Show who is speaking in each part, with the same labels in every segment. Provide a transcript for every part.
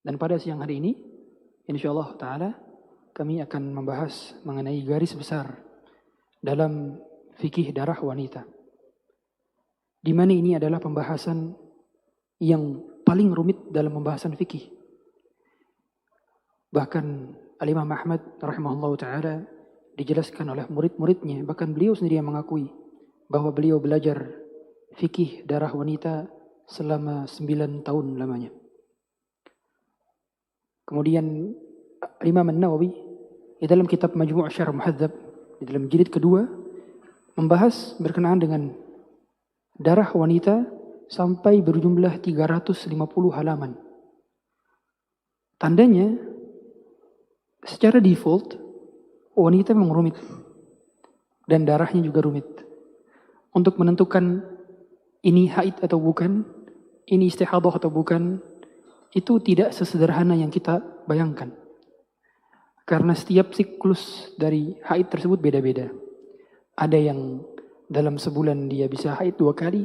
Speaker 1: Dan pada siang hari ini, insyaallah ta'ala, kami akan membahas mengenai garis besar dalam fikih darah wanita. Di mana ini adalah pembahasan yang paling rumit dalam pembahasan fikih. Bahkan Al-Imam Ahmad rahimahullah ta'ala dijelaskan oleh murid-muridnya, bahkan beliau sendiri yang mengakui bahwa beliau belajar fikih darah wanita selama 9 tahun lamanya. Kemudian Imam An-Nawawi di dalam kitab Majmu' Syarh Muhadzab di dalam jilid kedua membahas berkenaan dengan darah wanita sampai berjumlah 350 halaman. Tandanya secara default wanita memang rumit dan darahnya juga rumit. Untuk menentukan ini haid atau bukan, ini istihadah atau bukan, itu tidak sesederhana yang kita bayangkan. Karena setiap siklus dari haid tersebut beda-beda. Ada yang dalam sebulan dia bisa haid 2 kali,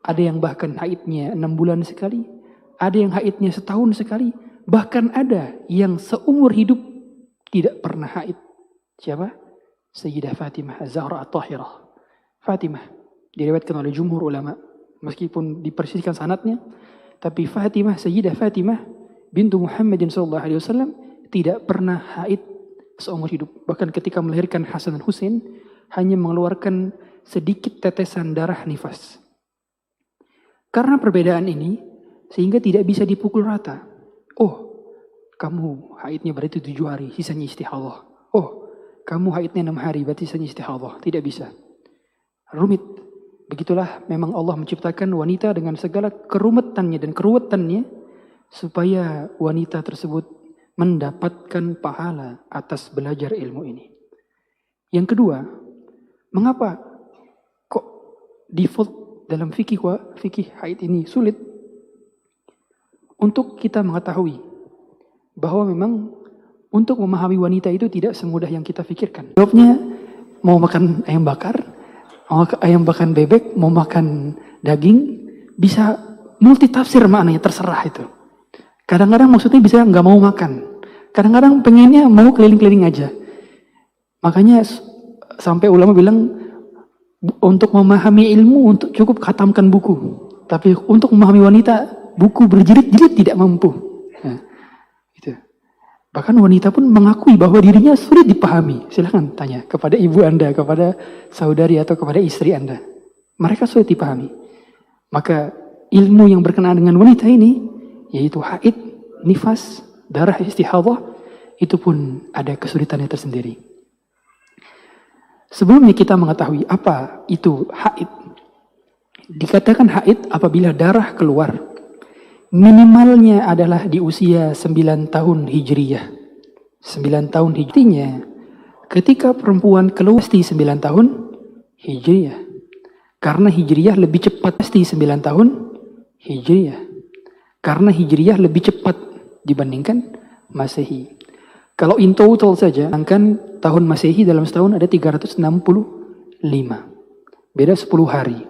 Speaker 1: ada yang bahkan haidnya 6 bulan sekali, ada yang haidnya setahun sekali, bahkan ada yang seumur hidup tidak pernah haid. Siapa? Sayyidah Fatimah Az-Zahra At-Tahirah. Fatimah diriwayatkan oleh jumhur ulama, meskipun dipersiskan sanadnya, tapi Fatimah, Sayyidah Fatimah bintu Muhammadin sallallahu alaihi wasallam tidak pernah haid seumur hidup. Bahkan ketika melahirkan Hasan dan Husain hanya mengeluarkan sedikit tetesan darah nifas. Karena perbedaan ini sehingga tidak bisa dipukul rata. Oh, kamu haidnya berarti 7 hari, sisanya istihadah. Oh, kamu haidnya 6 hari, berarti sisanya istihadah. Tidak bisa. Rumit. Begitulah memang Allah menciptakan wanita dengan segala kerumitannya dan keruwetannya supaya wanita tersebut mendapatkan pahala atas belajar ilmu ini. Yang kedua, mengapa kok default dalam fikih haid ini sulit? Untuk kita mengetahui bahwa memang untuk memahami wanita itu tidak semudah yang kita pikirkan. Jawabnya mau makan ayam bakar, mau ayam makan bebek, mau makan daging, bisa multi tafsir maknanya, terserah itu. Kadang-kadang maksudnya bisa nggak mau makan, kadang-kadang pengennya mau keliling-keliling aja. Makanya sampai ulama bilang untuk memahami ilmu untuk cukup khatamkan buku, tapi untuk memahami wanita buku berjilid-jilid tidak mampu. Nah, gitu. Bahkan wanita pun mengakui bahwa dirinya sulit dipahami. Silahkan tanya kepada ibu Anda, kepada saudari atau kepada istri Anda. Mereka sulit dipahami. Maka ilmu yang berkenaan dengan wanita ini, yaitu haid, nifas, darah istihadah, itu pun ada kesulitannya tersendiri. Sebelumnya kita mengetahui apa itu haid. Dikatakan haid apabila darah keluar. Minimalnya adalah di usia 9 tahun Hijriyah. 9 tahun Hijriyah. Ketika perempuan keluar pasti 9 tahun Hijriyah. Karena Hijriyah lebih cepat pasti 9 tahun Hijriyah. Karena Hijriyah lebih cepat dibandingkan Masehi. Kalau in total saja, sedangkan tahun Masehi dalam setahun ada 365. Beda 10 hari.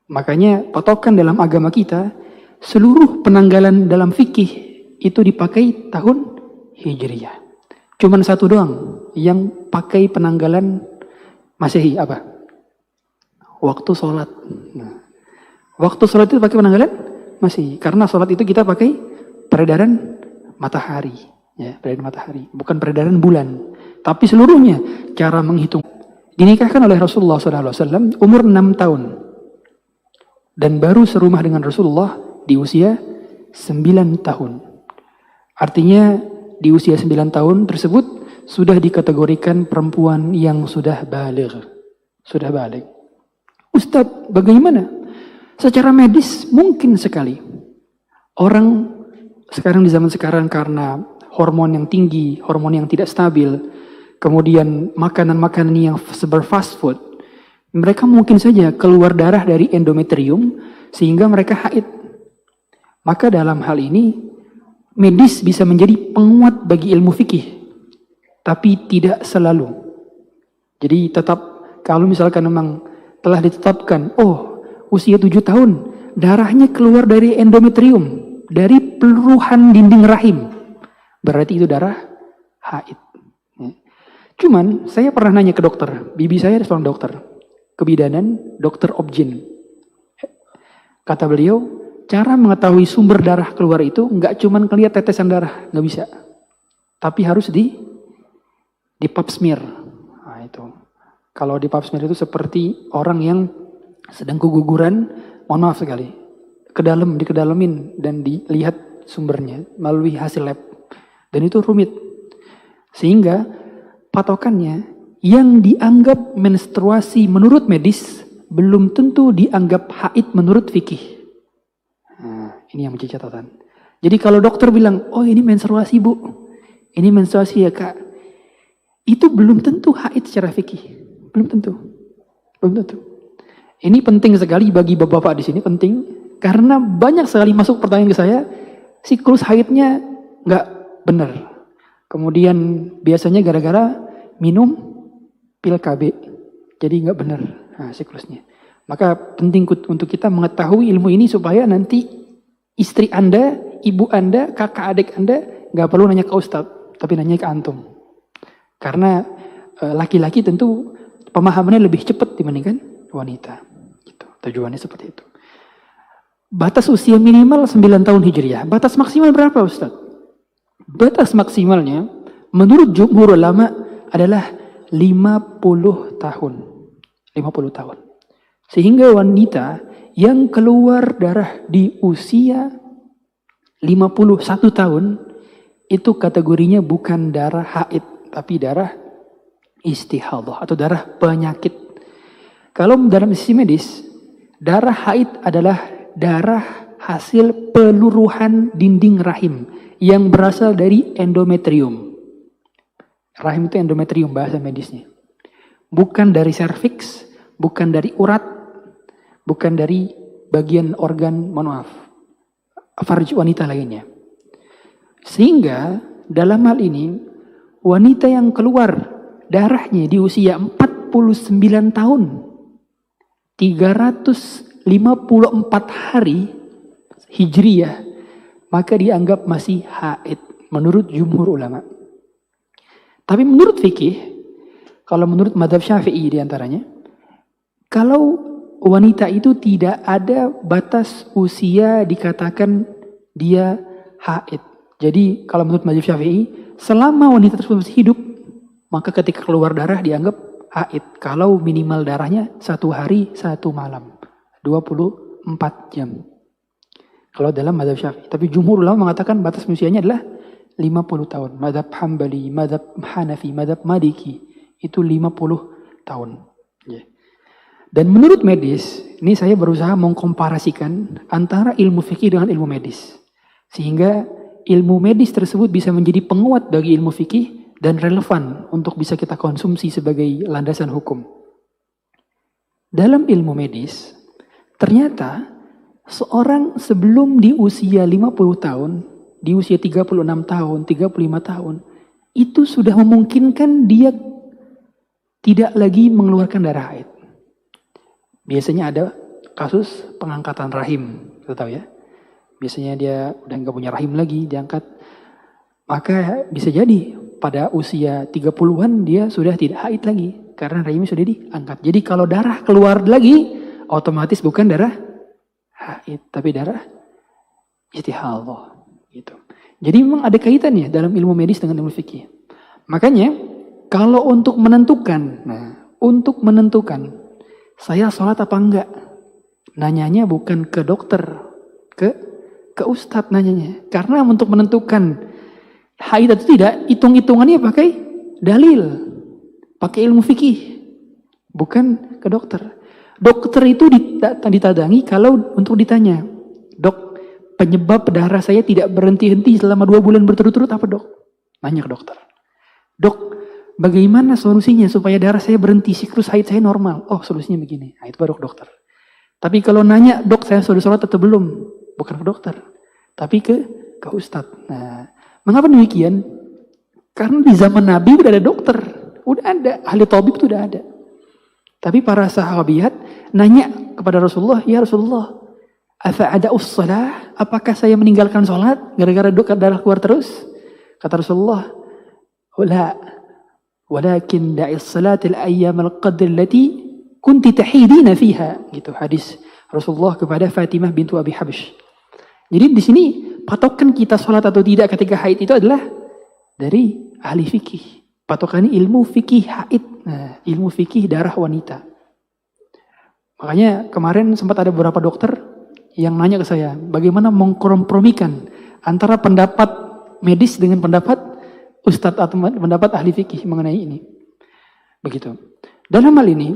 Speaker 1: Makanya patokan dalam agama kita, seluruh penanggalan dalam fikih itu dipakai tahun Hijriyah. Cuman satu doang yang pakai penanggalan Masehi, apa? Waktu sholat. Nah, waktu sholat itu pakai penanggalan Masehi. Karena sholat itu kita pakai peredaran matahari. Ya, peredaran matahari. Bukan peredaran bulan. Tapi seluruhnya cara menghitung. Dinikahkan oleh Rasulullah SAW umur 6 tahun. Dan baru serumah dengan Rasulullah di usia 9 tahun. Artinya di usia 9 tahun tersebut sudah dikategorikan perempuan yang sudah baligh. Sudah baligh. Ustadz, bagaimana? Secara medis mungkin sekali. Orang sekarang di zaman sekarang karena hormon yang tinggi, hormon yang tidak stabil, kemudian makanan-makanan yang berfast food, mereka mungkin saja keluar darah dari endometrium sehingga mereka haid. Maka dalam hal ini, medis bisa menjadi penguat bagi ilmu fikih. Tapi tidak selalu. Jadi tetap, kalau misalkan memang telah ditetapkan, oh usia 7 tahun, darahnya keluar dari endometrium. dari peluruhan dinding rahim. Berarti itu darah haid. Cuman saya pernah nanya ke dokter, bibi saya seorang dokter, kebidanan, dokter obgyn. Kata beliau, cara mengetahui sumber darah keluar itu nggak cuman ngelihat tetesan darah, nggak bisa. Tapi harus di pap smear. Nah, itu. Kalau di pap smear itu seperti orang yang sedang keguguran, mohon maaf sekali, dikedalamin dan dilihat sumbernya melalui hasil lab. Dan itu rumit. Sehingga patokannya yang dianggap menstruasi menurut medis belum tentu dianggap haid menurut fikih. Nah, ini yang menjadi catatan. Jadi kalau dokter bilang, oh ini menstruasi bu, ini menstruasi ya kak, itu belum tentu haid secara fikih. Belum tentu. Ini penting sekali bagi bapak-bapak di sini, penting. Karena banyak sekali masuk pertanyaan ke saya, siklus haidnya nggak benar. Kemudian biasanya gara-gara minum pil KB. Jadi nggak benar siklusnya. Maka penting untuk kita mengetahui ilmu ini supaya nanti istri Anda, ibu Anda, kakak adik Anda nggak perlu nanya ke ustadz, tapi nanya ke antum. Karena laki-laki tentu pemahamannya lebih cepat dibandingkan wanita. Gitu. Tujuannya seperti itu. Batas usia minimal 9 tahun Hijriah. Batas maksimal berapa Ustaz? Batas maksimalnya menurut jumhur ulama adalah 50 tahun. 50 tahun. Sehingga wanita yang keluar darah di usia 51 tahun itu kategorinya bukan darah haid, tapi darah istihadah atau darah penyakit. Kalau dalam sisi medis, darah haid adalah darah hasil peluruhan dinding rahim yang berasal dari endometrium. Rahim itu endometrium bahasa medisnya. Bukan dari serviks, bukan dari urat, bukan dari bagian organ, farj wanita lainnya. Sehingga dalam hal ini, wanita yang keluar darahnya di usia 49 tahun, 354 hari Hijriyah, maka dianggap masih haid menurut jumhur ulama. Tapi menurut fikih, kalau menurut mazhab Syafi'i diantaranya, kalau wanita itu tidak ada batas usia dikatakan dia haid. Jadi kalau menurut mazhab Syafi'i, selama wanita tersebut masih hidup, maka ketika keluar darah dianggap haid. Kalau minimal darahnya 1 hari 1 malam. 24 jam. Kalau dalam mazhab Syafi'i. Tapi jumhur ulama mengatakan batas usianya adalah 50 tahun. Mazhab Hambali, mazhab Hanafi, mazhab Maliki. Itu 50 tahun. Dan menurut medis, ini saya berusaha mengkomparasikan antara ilmu fikih dengan ilmu medis. Sehingga ilmu medis tersebut bisa menjadi penguat bagi ilmu fikih dan relevan untuk bisa kita konsumsi sebagai landasan hukum. Dalam ilmu medis, ternyata seorang sebelum di usia 50 tahun, di usia 36 tahun, 35 tahun, itu sudah memungkinkan dia tidak lagi mengeluarkan darah haid. Biasanya ada kasus pengangkatan rahim, kita tahu ya. Biasanya dia udah nggak punya rahim lagi, diangkat. Maka bisa jadi pada usia 30-an dia sudah tidak haid lagi. Karena rahimnya sudah diangkat. Jadi kalau darah keluar lagi, otomatis bukan darah haid, tapi darah istihadah. Gitu. Jadi memang ada kaitannya dalam ilmu medis dengan ilmu fikih. Makanya kalau untuk menentukan, saya sholat apa enggak? Nanyanya bukan ke dokter, ke ustadz nanyanya. Karena untuk menentukan haid atau tidak, hitung-hitungannya pakai dalil, pakai ilmu fikih, bukan ke dokter. Dokter itu ditadangi kalau untuk ditanya, dok, penyebab darah saya tidak berhenti-henti selama 2 bulan berturut-turut apa dok? Nanya ke dokter. Dok, bagaimana solusinya supaya darah saya berhenti, siklus haid saya normal? Oh, solusinya begini. Nah, itu baru ke dokter. Tapi kalau nanya, dok saya sudah sholat atau belum? Bukan ke dokter, tapi ke ustadz. Nah, mengapa demikian? Karena di zaman Nabi udah ada dokter, udah ada, ahli tabib itu udah ada. Tapi para sahabiat nanya kepada Rasulullah, ya Rasulullah, Afa'ada'us shalah, apakah saya meninggalkan sholat gara-gara darah keluar terus? Kata Rasulullah, la, walakin da'is salatil ayyamal qadr allati kunti tahidina fiha. Gitu hadis Rasulullah kepada Fatimah bintu Abi Habsy. Jadi di sini patokan kita sholat atau tidak ketika haid itu adalah dari ahli fikih. Patokannya ilmu fikih haid. Nah, ilmu fikih darah wanita. Makanya kemarin sempat ada beberapa dokter yang nanya ke saya, bagaimana mengkompromikan antara pendapat medis dengan pendapat ustadz atau pendapat ahli fikih mengenai ini. Begitu. Dalam hal ini,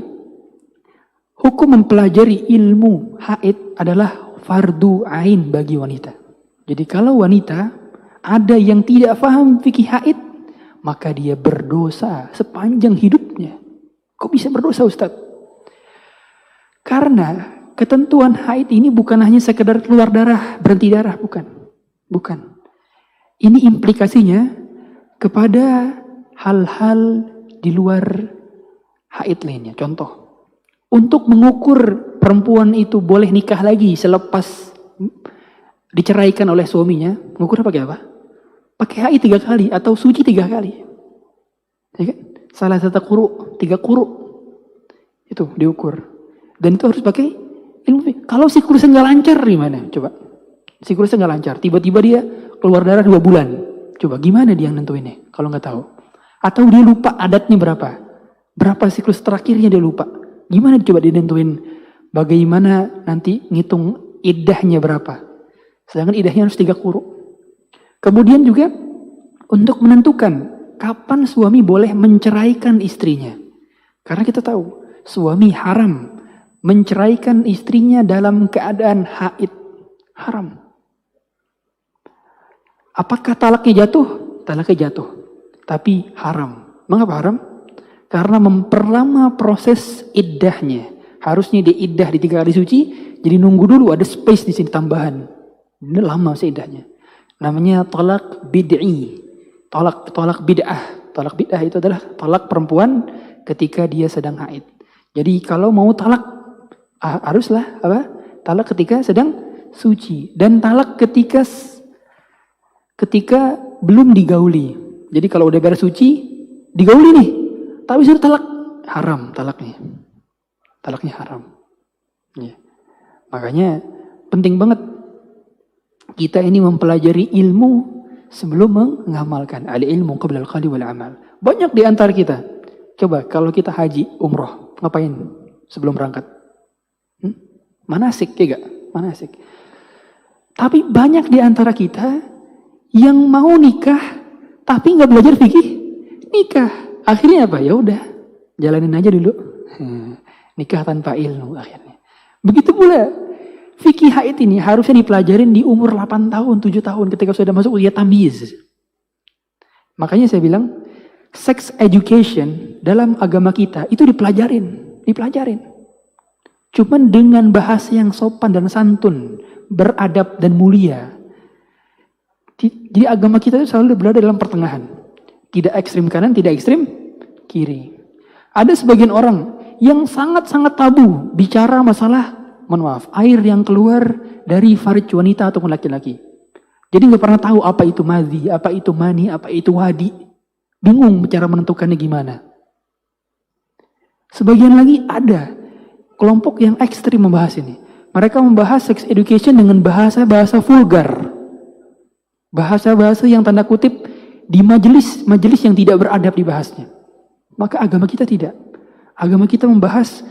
Speaker 1: hukum mempelajari ilmu haid adalah fardu ain bagi wanita. Jadi kalau wanita ada yang tidak paham fikih haid, maka dia berdosa sepanjang hidupnya. Kok bisa berdosa, Ustaz? Karena ketentuan haid ini bukan hanya sekedar keluar darah, berhenti darah, bukan. Bukan. Ini implikasinya kepada hal-hal di luar haid lainnya. Contoh, untuk mengukur perempuan itu boleh nikah lagi selepas diceraikan oleh suaminya, mengukur pakai apa? Pakai haid 3 kali atau suci 3 kali. Ya kan? Salah satu kuru, 3 kuru. Itu diukur. Dan itu harus pakai ilmu. Kalau siklusnya nggak lancar gimana? Coba. Siklusnya nggak lancar. Tiba-tiba dia keluar darah 2 bulan. Coba gimana dia nentuinnya kalau nggak tahu? Atau dia lupa adatnya berapa? Berapa siklus terakhirnya dia lupa? Gimana coba dia nentuin bagaimana nanti ngitung iddahnya berapa? Sedangkan iddahnya harus 3 kuru. Kemudian juga untuk menentukan kapan suami boleh menceraikan istrinya. Karena kita tahu suami haram menceraikan istrinya dalam keadaan haid. Haram. Apakah talaknya jatuh? Talaknya jatuh. Tapi haram. Mengapa haram? Karena memperlama proses iddahnya. Harusnya dia iddah di 3 kali suci, jadi nunggu dulu ada space di sini tambahan. Ini lama sih iddahnya. Namanya talak bid'i. Talak bid'ah. Talak bid'ah itu adalah talak perempuan ketika dia sedang haid. Jadi kalau mau talak haruslah apa? Talak ketika sedang suci dan talak ketika belum digauli. Jadi kalau udah beres suci, digauli nih. Tapi sudah talak haram talaknya. Talaknya haram. Ya. Makanya penting banget kita ini mempelajari ilmu sebelum mengamalkan. Al-ilmu qabla al-qawli wal amal. Banyak di antara kita. Coba kalau kita haji, umroh, ngapain sebelum berangkat? Manasik, ya gak? Manasik. Tapi banyak di antara kita yang mau nikah tapi nggak belajar fikih nikah. Akhirnya apa? Ya udah, jalanin aja dulu. Nikah tanpa ilmu akhirnya. Begitu pula fikih haid ini harusnya dipelajarin di umur 8 tahun, 7 tahun ketika sudah masuk usia tamyiz. Makanya saya bilang sex education dalam agama kita itu dipelajarin. Cuman dengan bahasa yang sopan dan santun, beradab dan mulia. Jadi agama kita itu selalu berada dalam pertengahan. Tidak ekstrim kanan, tidak ekstrim kiri. Ada sebagian orang yang sangat-sangat tabu bicara masalah, mohon maaf, air yang keluar dari farj wanita ataupun laki-laki. Jadi nggak pernah tahu apa itu madhi, apa itu mani, apa itu wadi. Bingung cara menentukannya gimana. Sebagian lagi ada kelompok yang ekstrim membahas ini. Mereka membahas sex education dengan bahasa-bahasa vulgar. Bahasa-bahasa yang tanda kutip di majelis yang tidak beradab dibahasnya. Maka agama kita tidak. Agama kita membahas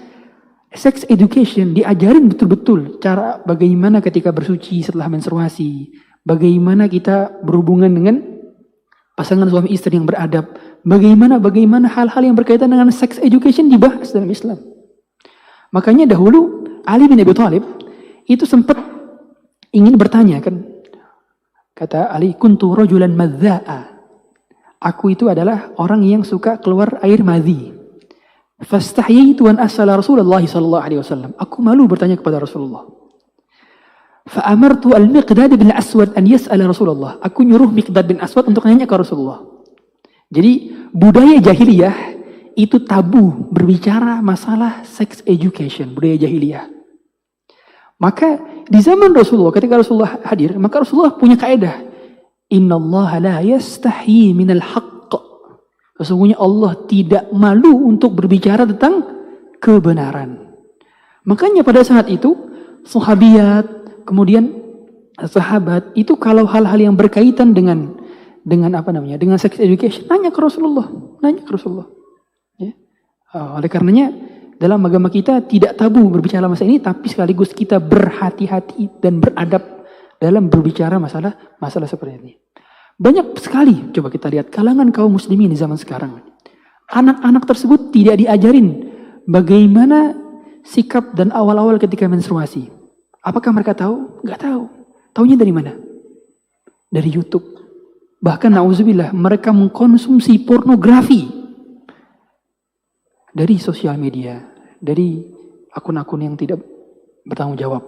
Speaker 1: sex education, diajarin betul-betul cara bagaimana ketika bersuci setelah menstruasi, bagaimana kita berhubungan dengan pasangan suami istri yang beradab, bagaimana hal-hal yang berkaitan dengan sex education dibahas dalam Islam. Makanya dahulu Ali bin Abi Thalib itu sempat ingin bertanya kan. Kata Ali, kuntu rajulan madza'a. Aku itu adalah orang yang suka keluar air madhi. Fastahyaitu an as'ala Rasulullah sallallahu alaihi wasallam. Aku malu bertanya kepada Rasulullah. Fa amartu al-Miqdad bin Aswad an yas'ala Rasulullah. Aku nyuruh Miqdad bin Aswad untuk nanya ke Rasulullah. Jadi budaya jahiliyah itu tabu berbicara masalah sex education, budaya jahiliyah. Maka di zaman Rasulullah, ketika Rasulullah hadir, maka Rasulullah punya kaidah. Innallaha la yastahi minal haqq. Sesungguhnya Allah tidak malu untuk berbicara tentang kebenaran. Makanya pada saat itu, sahabiat, kemudian sahabat, itu kalau hal-hal yang berkaitan dengan dengan sex education, nanya ke Rasulullah. Ya. Oleh karenanya, dalam agama kita tidak tabu berbicara masalah ini, tapi sekaligus kita berhati-hati dan beradab dalam berbicara masalah seperti ini. Banyak sekali, coba kita lihat, kalangan kaum muslimin di zaman sekarang. Anak-anak tersebut tidak diajarin bagaimana sikap dan awal-awal ketika menstruasi. Apakah mereka tahu? Nggak tahu. Taunya dari mana? Dari YouTube. Bahkan na'udzubillah, mereka mengkonsumsi pornografi dari sosial media, dari akun-akun yang tidak bertanggung jawab.